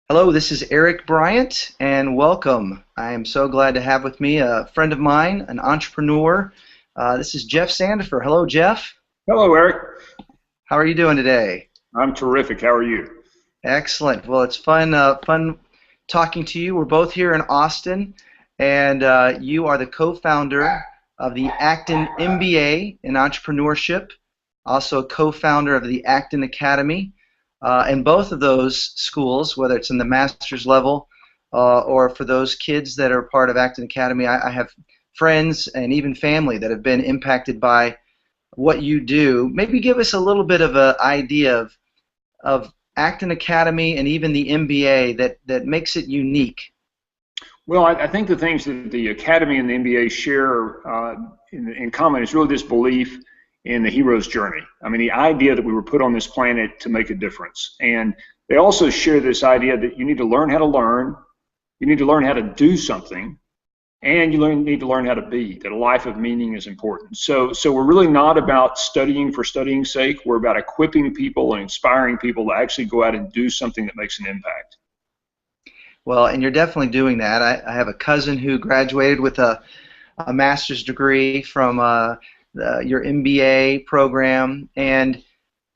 Hello, this is Eric Bryant, and welcome. I am so glad to have with me a friend of mine, an entrepreneur. This is Jeff Sandefer. Hello, Jeff. Hello, Eric. How are you doing today? I'm terrific. How are you? Excellent. Well, it's fun talking to you. We're both here in Austin, and you are the co-founder of the Acton MBA in Entrepreneurship, also a co-founder of the Acton Academy. And both of those schools, whether it's in the master's level or for those kids that are part of Acton Academy, I have friends and even family that have been impacted by what you do. Maybe give us a little bit of an idea of Acton Academy and even the MBA that makes it unique. Well, I think the things that the Academy and the MBA share in common is really this belief in the hero's journey. I mean, the idea that we were put on this planet to make a difference. And they also share this idea that you need to learn how to learn, you need to learn how to do something, and you need to learn how to be, that a life of meaning is important. So we're really not about studying for studying's sake. We're about equipping people and inspiring people to actually go out and do something that makes an impact. Well, and you're definitely doing that. I have a cousin who graduated with a master's degree from your MBA program, and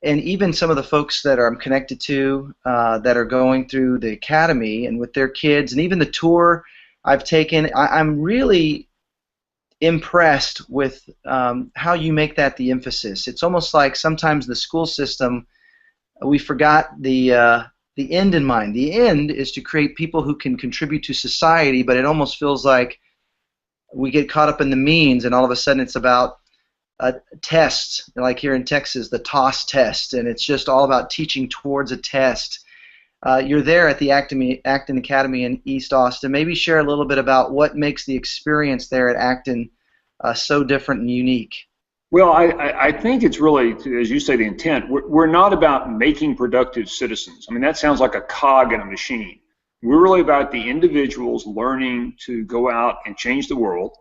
even some of the folks that I'm connected to that are going through the academy and with their kids, and even the tour I've taken, I'm really impressed with how you make that the emphasis. It's almost like sometimes the school system, we forgot the end in mind. The end is to create people who can contribute to society, but it almost feels like we get caught up in the means, and all of a sudden it's about a test, like here in Texas, the TOS test, and it's just all about teaching towards a test. You're there at the Acton Academy in East Austin. Maybe share a little bit about what makes the experience there at Acton so different and unique. Well, I think it's really, as you say, the intent. We're not about making productive citizens. I mean, that sounds like a cog in a machine. We're really about the individuals learning to go out and change the world,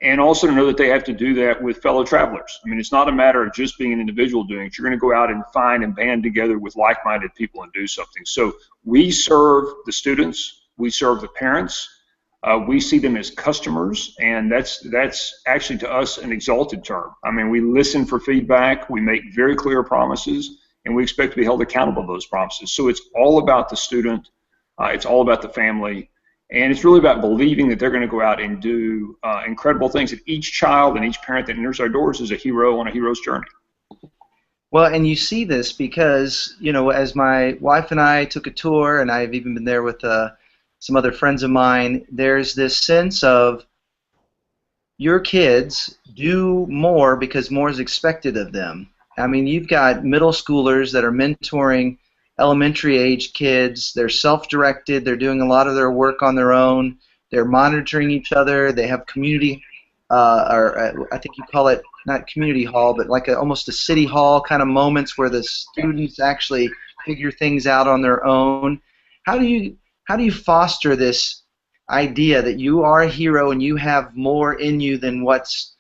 and also to know that they have to do that with fellow travelers. I mean, it's not a matter of just being an individual doing it. You're going to go out and find and band together with like-minded people and do something. So we serve the students, we serve the parents, we see them as customers, and that's actually to us an exalted term. I mean, we listen for feedback, we make very clear promises, and we expect to be held accountable to those promises. So it's all about the student, it's all about the family, and it's really about believing that they're going to go out and do incredible things. That each child and each parent that enters our doors is a hero on a hero's journey. Well, and you see this because, you know, as my wife and I took a tour, and I've even been there with some other friends of mine, there's this sense of your kids do more because more is expected of them. I mean, you've got middle schoolers that are mentoring elementary age kids. They're self-directed. They're doing a lot of their work on their own. They're monitoring each other. They have community, I think you call it not community hall, but like almost a city hall kind of moments where the students actually figure things out on their own. How do you foster this idea that you are a hero and you have more in you than what's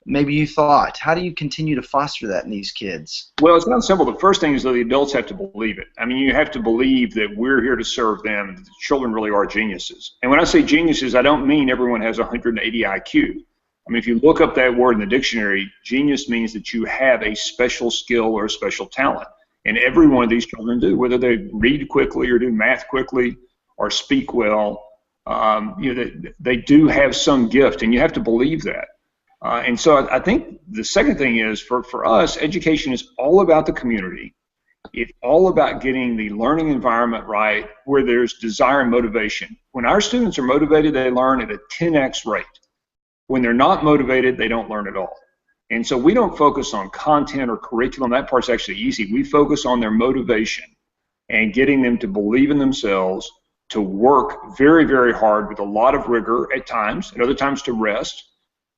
maybe you thought? How do you continue to foster that in these kids? Well, it's not simple. The first thing is that the adults have to believe it. I mean, you have to believe that we're here to serve them, and that the children really are geniuses. And when I say geniuses, I don't mean everyone has 180 IQ. I mean, if you look up that word in the dictionary, genius means that you have a special skill or a special talent. And every one of these children do, whether they read quickly or do math quickly or speak well, you know, they do have some gift, and you have to believe that. And so I think the second thing is, for us, education is all about the community. It's all about getting the learning environment right where there's desire and motivation. When our students are motivated, they learn at a 10x rate. When they're not motivated, they don't learn at all. And so we don't focus on content or curriculum. That part's actually easy. We focus on their motivation and getting them to believe in themselves, to work very, very hard with a lot of rigor at times, at other times to rest.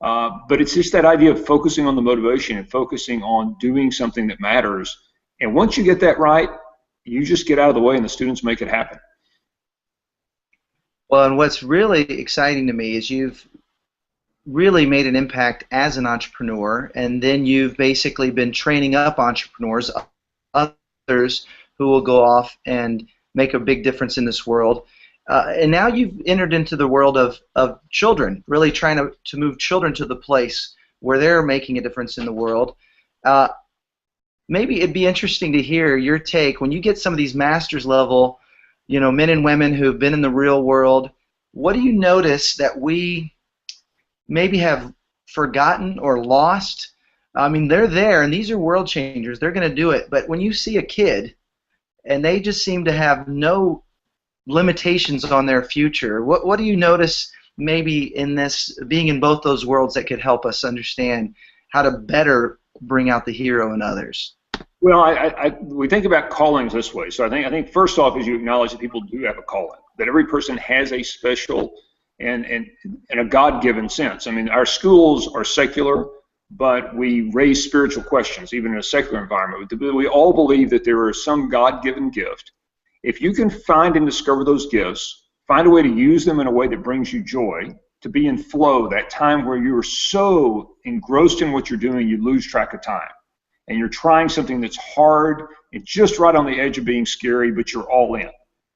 But it's just that idea of focusing on the motivation and focusing on doing something that matters. And once you get that right, you just get out of the way and the students make it happen. Well, and what's really exciting to me is you've really made an impact as an entrepreneur, and then you've basically been training up entrepreneurs, others who will go off and make a big difference in this world. And now you've entered into the world of children, really trying to move children to the place where they're making a difference in the world. Maybe it'd be interesting to hear your take when you get some of these master's level, men and women who've been in the real world. What do you notice that we maybe have forgotten or lost? I mean, they're there, and these are world changers. They're going to do it. But when you see a kid, and they just seem to have no limitations on their future, what do you notice maybe in this, being in both those worlds, that could help us understand how to better bring out the hero in others? Well, we think about callings this way. So I think first off is you acknowledge that people do have a calling, that every person has a special and a God-given sense. I mean, our schools are secular, but we raise spiritual questions, even in a secular environment. We all believe that there is some God-given gift. If you can find and discover those gifts, find a way to use them in a way that brings you joy, to be in flow, that time where you're so engrossed in what you're doing, you lose track of time. And you're trying something that's hard and just right on the edge of being scary, but you're all in.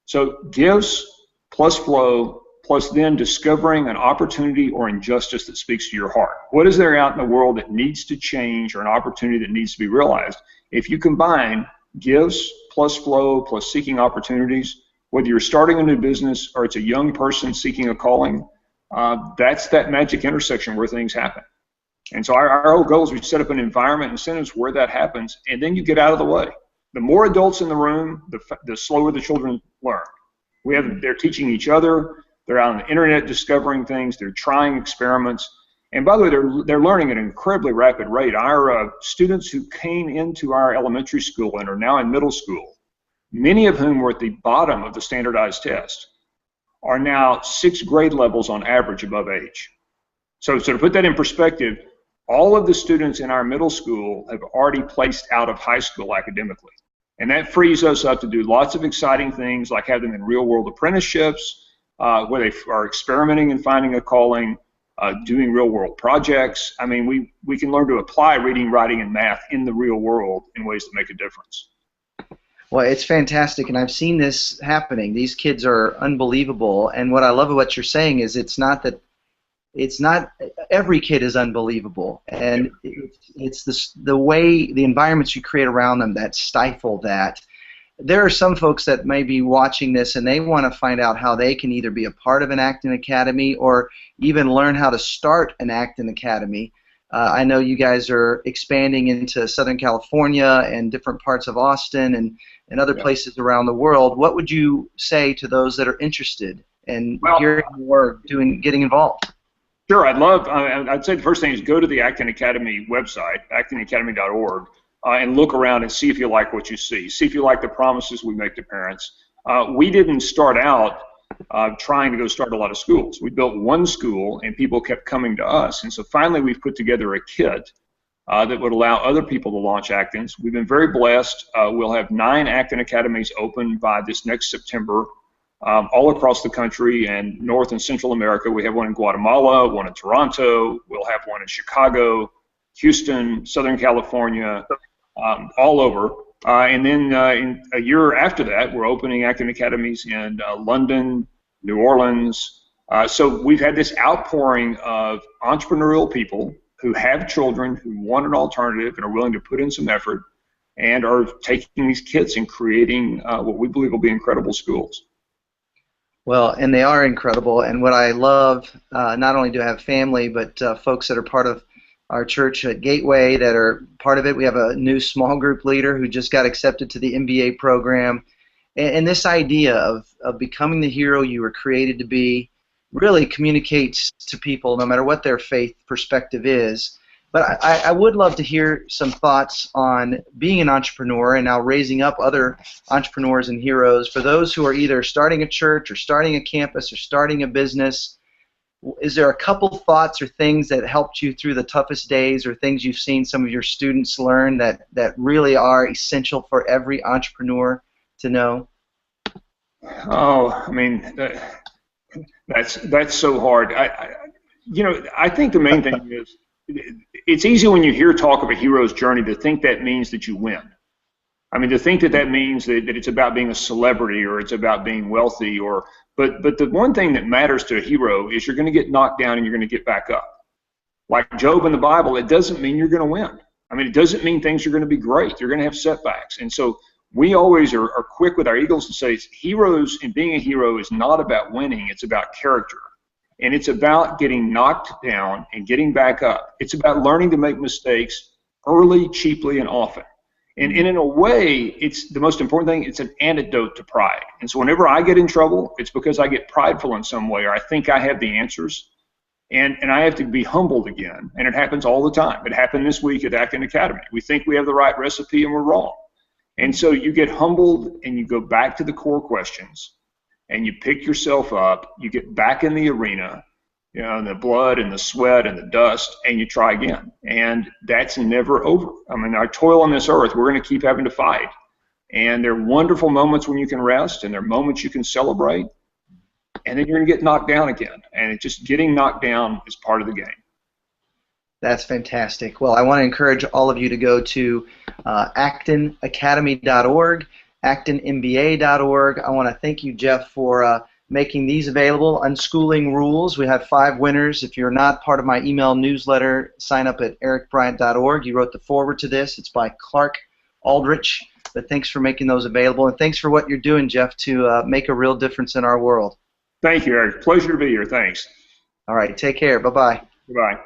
So gifts plus flow, plus then discovering an opportunity or injustice that speaks to your heart. What is there out in the world that needs to change, or an opportunity that needs to be realized? If you combine gifts plus flow plus seeking opportunities, whether you're starting a new business or it's a young person seeking a calling, that's that magic intersection where things happen. And so our whole goal is we set up an environment and incentives where that happens, and then you get out of the way. The more adults in the room, the slower the children learn. They're teaching each other. They're out on the internet discovering things. They're trying experiments. And by the way, they're learning at an incredibly rapid rate. Our students who came into our elementary school and are now in middle school, many of whom were at the bottom of the standardized test, are now 6th grade levels on average above age. So to put that in perspective, all of the students in our middle school have already placed out of high school academically. And that frees us up to do lots of exciting things, like have them in real-world apprenticeships, where they are experimenting and finding a calling, doing real-world projects. I mean, we can learn to apply reading, writing, and math in the real world in ways that make a difference. Well, it's fantastic, and I've seen this happening. These kids are unbelievable, and what I love about what you're saying is it's not every kid is unbelievable, and it's the way, the environments you create around them that stifle that. There are some folks that may be watching this and they want to find out how they can either be a part of an Acton Academy or even learn how to start an Acton Academy. I know you guys are expanding into Southern California and different parts of Austin and other places around the world. What would you say to those that are interested in hearing more, getting involved? Sure, I'd say the first thing is go to the Acton Academy website, actonacademy.org, and look around and see if you like what you see. See if you like the promises we make to parents. We didn't start out trying to go start a lot of schools. We built one school, and people kept coming to us. And so finally we've put together a kit that would allow other people to launch Actons. We've been very blessed. We'll have 9 Acton Academies open by this next September. All across the country and North and Central America. We have one in Guatemala, one in Toronto, we'll have one in Chicago, Houston, Southern California, all over. And then in a year after that, we're opening Acton Academies in London, New Orleans. So we've had this outpouring of entrepreneurial people who have children who want an alternative and are willing to put in some effort and are taking these kits and creating what we believe will be incredible schools. Well, and they are incredible, and what I love, not only do I have family, but folks that are part of our church at Gateway that are part of it. We have a new small group leader who just got accepted to the MBA program, and this idea of becoming the hero you were created to be really communicates to people no matter what their faith perspective is. But I would love to hear some thoughts on being an entrepreneur and now raising up other entrepreneurs and heroes. For those who are either starting a church or starting a campus or starting a business, is there a couple thoughts or things that helped you through the toughest days, or things you've seen some of your students learn that really are essential for every entrepreneur to know? Oh, I mean, that's so hard. I think the main thing is, it's easy when you hear talk of a hero's journey to think that means that you win. I mean, to think that that means that it's about being a celebrity or it's about being wealthy but the one thing that matters to a hero is you're going to get knocked down and you're going to get back up. Like Job in the Bible, it doesn't mean you're going to win. I mean, it doesn't mean things are going to be great. You're going to have setbacks. And so we always are quick with our eagles to say heroes and being a hero is not about winning. It's about character. And it's about getting knocked down and getting back up. It's about learning to make mistakes early, cheaply, and often. And in a way, it's the most important thing. It's an antidote to pride. And so whenever I get in trouble, it's because I get prideful in some way or I think I have the answers. And I have to be humbled again. And it happens all the time. It happened this week at Acton Academy. We think we have the right recipe and we're wrong. And so you get humbled and you go back to the core questions and you pick yourself up. You get back in the arena, you know, and the blood and the sweat and the dust, and you try again. And that's never over. I mean, our toil on this earth, we're going to keep having to fight. And there are wonderful moments when you can rest, and there are moments you can celebrate, and then you're going to get knocked down again. And it's just getting knocked down is part of the game. That's fantastic. Well, I want to encourage all of you to go to actonacademy.org, actonmba.org. I want to thank you, Jeff, for making these available. Unschooling Rules. We have 5 winners. If you're not part of my email newsletter, sign up at ericbryant.org. You wrote the foreword to this. It's by Clark Aldrich. But thanks for making those available, and thanks for what you're doing, Jeff, to make a real difference in our world. Thank you, Eric. Pleasure to be here. Thanks. All right. Take care. Bye-bye. Goodbye.